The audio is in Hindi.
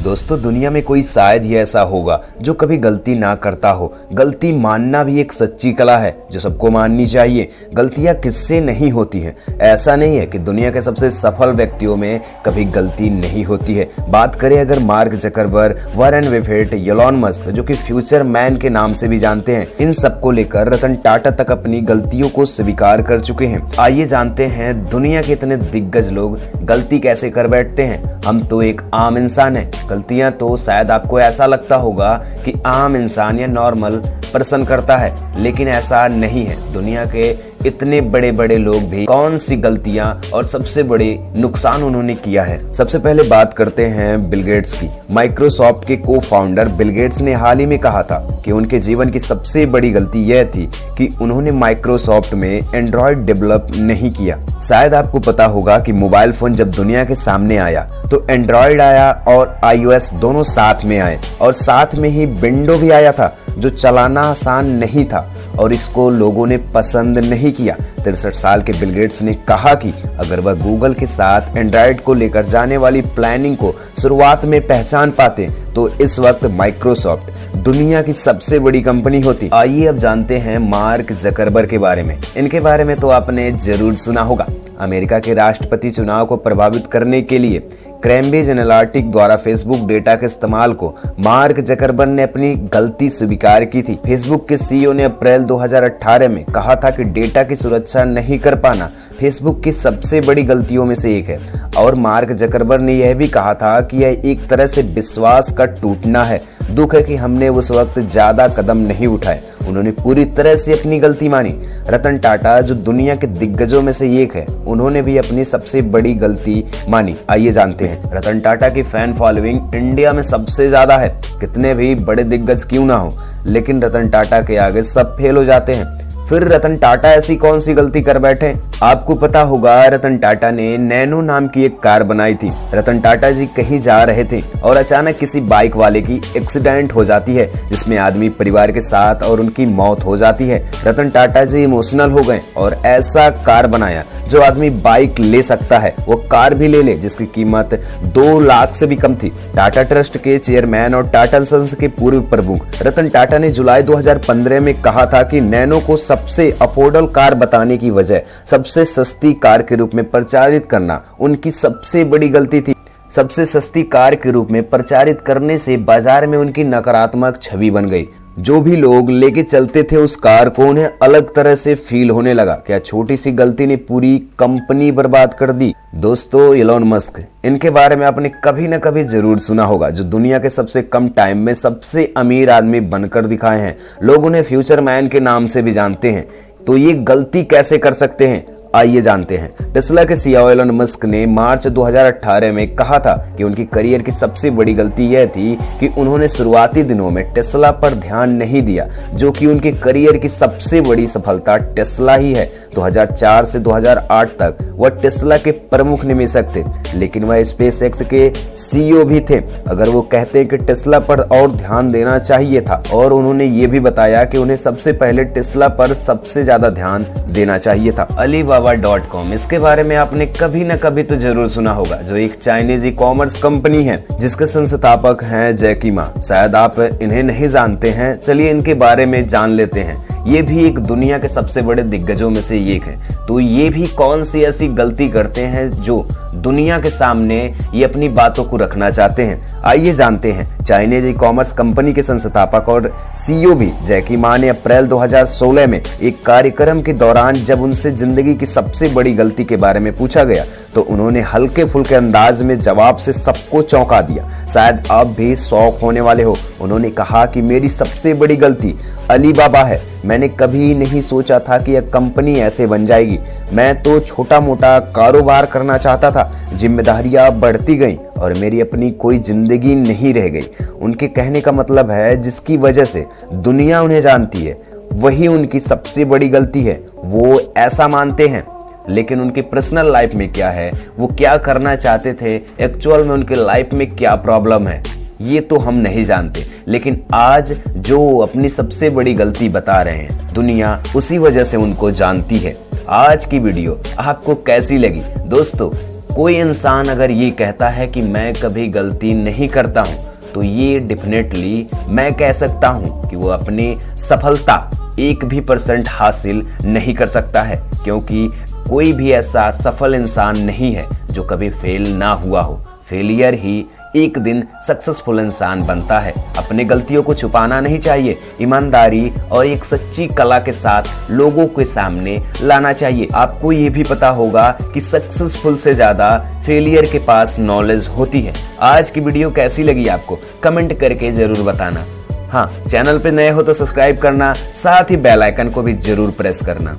दोस्तों दुनिया में कोई शायद ही ऐसा होगा जो कभी गलती ना करता हो। गलती मानना भी एक सच्ची कला है जो सबको माननी चाहिए। गलतियां किससे नहीं होती हैं। ऐसा नहीं है कि दुनिया के सबसे सफल व्यक्तियों में कभी गलती नहीं होती है। बात करें अगर Mark Zuckerberg, Warren Buffett, Elon Musk जो कि फ्यूचर मैन के नाम से भी जानते हैं, इन सबको लेकर रतन टाटा तक अपनी गलतियों को स्वीकार कर चुके हैं। आइए जानते हैं दुनिया के इतने दिग्गज लोग गलती कैसे कर बैठते हैं। हम तो एक आम इंसान हैं। गलतियां तो शायद आपको ऐसा लगता होगा कि आम इंसान या नॉर्मल पर्सन करता है, लेकिन ऐसा नहीं है। दुनिया के इतने बड़े बड़े लोग भी कौन सी गलतियां और सबसे बड़े नुकसान उन्होंने किया है। सबसे पहले बात करते हैं बिल गेट्स की। माइक्रोसॉफ्ट के को फाउंडर बिल गेट्स ने हाल ही में कहा था कि उनके जीवन की सबसे बड़ी गलती यह थी कि उन्होंने माइक्रोसॉफ्ट में एंड्रॉयड डेवलप नहीं किया। शायद आपको पता होगा कि मोबाइल फोन जब दुनिया के सामने आया तो एंड्रॉयड आया और iOS दोनों साथ में आए, और साथ में ही विंडो भी आया था जो चलाना आसान नहीं था और इसको लोगों ने पसंद नहीं किया। 63 साल के बिल गेट्स ने कहा कि अगर वह गूगल के साथ एंड्रॉयड को लेकर जाने वाली प्लानिंग को शुरुआत में पहचान पाते तो इस वक्त माइक्रोसॉफ्ट दुनिया की सबसे बड़ी कंपनी होती। आइए अब जानते हैं मार्क जकरबर्ग के बारे में। इनके बारे में तो आपने जरूर सुना होगा। अमेरिका के राष्ट्रपति चुनाव को प्रभावित करने के लिए कैम्ब्रिज एनालिटिका द्वारा फेसबुक डेटा के इस्तेमाल को मार्क जकरबर्ग ने अपनी गलती स्वीकार की थी। फेसबुक के सीईओ ने अप्रैल 2018 में कहा था कि डेटा की सुरक्षा नहीं कर पाना फेसबुक की सबसे बड़ी गलतियों में से एक है, और मार्क जकरबर्ग ने यह भी कहा था कि यह एक तरह से विश्वास का टूटना है। दुख है कि हमने उस वक्त ज्यादा कदम नहीं उठाए। उन्होंने पूरी तरह से अपनी गलती मानी। रतन टाटा जो दुनिया के दिग्गजों में से एक है, उन्होंने भी अपनी सबसे बड़ी गलती मानी। आइए जानते हैं। रतन टाटा की फैन फॉलोइंग इंडिया में सबसे ज्यादा है। कितने भी बड़े दिग्गज क्यों ना हो, लेकिन रतन टाटा के आगे सब फेल हो जाते हैं। फिर रतन टाटा ऐसी कौन सी गलती कर बैठे? आपको पता होगा रतन टाटा ने नैनो नाम की एक कार बनाई थी। रतन टाटा जी कहीं जा रहे थे और अचानक किसी बाइक वाले की एक्सीडेंट हो जाती है, जिसमें आदमी परिवार के साथ और उनकी मौत हो जाती है। रतन टाटा जी इमोशनल हो गए और ऐसा कार बनाया जो आदमी बाइक ले सकता है वो कार भी ले ले, जिसकी कीमत 2 लाख से भी कम थी। टाटा ट्रस्ट के चेयरमैन और टाटा सन्स के पूर्व प्रमुख रतन टाटा ने जुलाई 2015 में कहा था कि नैनो को सबसे अफोर्डेबल कार बताने की वजह सबसे सस्ती कार के रूप में प्रचारित करना उनकी सबसे बड़ी गलती थी। सबसे सस्ती कार के रूप में प्रचारित करने से बाजार में उनकी नकारात्मक छवि बन गई। जो भी लोग लेके चलते थे उस कार को, उन्हें अलग तरह से फील होने लगा। क्या छोटी सी गलती ने पूरी कंपनी बर्बाद कर दी। दोस्तों एलोन मस्क, इनके बारे में आपने कभी न कभी जरूर सुना होगा, जो दुनिया के सबसे कम टाइम में सबसे अमीर आदमी बनकर दिखाए हैं। लोग उन्हें फ्यूचर मैन के नाम से भी जानते हैं। तो ये गलती कैसे कर सकते हैं, आइए जानते हैं। टेस्ला के सीईओ एलोन मस्क ने मार्च 2018 में कहा था कि उनकी करियर की सबसे बड़ी गलती यह थी कि उन्होंने शुरुआती दिनों में टेस्ला पर ध्यान नहीं दिया, जो कि उनके करियर की सबसे बड़ी सफलता टेस्ला ही है। 2004 से 2008 तक वह टेस्ला के प्रमुख निवेशक थे, लेकिन वह स्पेस एक्स के सीईओ भी थे। अगर वो कहते हैं कि टेस्ला पर और ध्यान देना चाहिए था, और उन्होंने ये भी बताया कि उन्हें सबसे पहले टेस्ला पर सबसे ज्यादा ध्यान देना चाहिए था। Alibaba.com, इसके बारे में आपने कभी न कभी तो जरूर सुना होगा, जो एक चाइनीज ई कॉमर्स कंपनी है जिसके संस्थापक हैं जैकी मा। शायद आप इन्हें नहीं जानते हैं, चलिए इनके बारे में जान लेते हैं। ये भी एक दुनिया के सबसे बड़े दिग्गजों में से एक है। तो ये भी कौन सी ऐसी गलती करते हैं जो दुनिया के सामने ये अपनी बातों को रखना चाहते हैं, आइए जानते हैं। चाइनीज ई कॉमर्स कंपनी के संस्थापक और सीईओ भी जैकी मा ने अप्रैल 2016 में एक कार्यक्रम के दौरान जब उनसे जिंदगी की सबसे बड़ी गलती के बारे में पूछा गया तो उन्होंने हल्के फुल्के अंदाज में जवाब से सबको चौंका दिया। शायद आप भी शौक होने वाले हो। उन्होंने कहा कि मेरी सबसे बड़ी गलती अलीबाबा है। मैंने कभी नहीं सोचा था कि यह कंपनी ऐसे बन जाएगी। मैं तो छोटा मोटा कारोबार करना चाहता था। जिम्मेदारियां बढ़ती गईं और मेरी अपनी कोई जिंदगी नहीं रह गई। उनके कहने का मतलब है जिसकी वजह से दुनिया उन्हें जानती है वही उनकी सबसे बड़ी गलती है। वो ऐसा मानते हैं, लेकिन उनकी पर्सनल लाइफ में क्या है, वो क्या करना चाहते थे, एक्चुअल में उनके लाइफ में क्या प्रॉब्लम है, ये तो हम नहीं जानते। लेकिन आज जो अपनी सबसे बड़ी गलती बता रहे हैं, दुनिया उसी वजह से उनको जानती है। आज की वीडियो आपको कैसी लगी दोस्तों? कोई इंसान अगर ये कहता है कि मैं कभी गलती नहीं करता हूँ, तो ये डेफिनेटली मैं कह सकता हूँ कि वो अपनी सफलता 1% हासिल नहीं कर सकता है, क्योंकि कोई भी ऐसा सफल इंसान नहीं है जो कभी फेल ना हुआ हो। फेलियर ही एक दिन सक्सेसफुल इंसान बनता है। अपनी गलतियों को छुपाना नहीं चाहिए, ईमानदारी और एक सच्ची कला के साथ लोगों के सामने लाना चाहिए। आपको ये भी पता होगा कि सक्सेसफुल से ज़्यादा फेलियर के पास नॉलेज होती है। आज की वीडियो कैसी लगी आपको कमेंट करके ज़रूर बताना। हाँ, चैनल पे नए हो तो सब्सक्राइब करना, साथ ही बेल आइकन को भी जरूर प्रेस करना।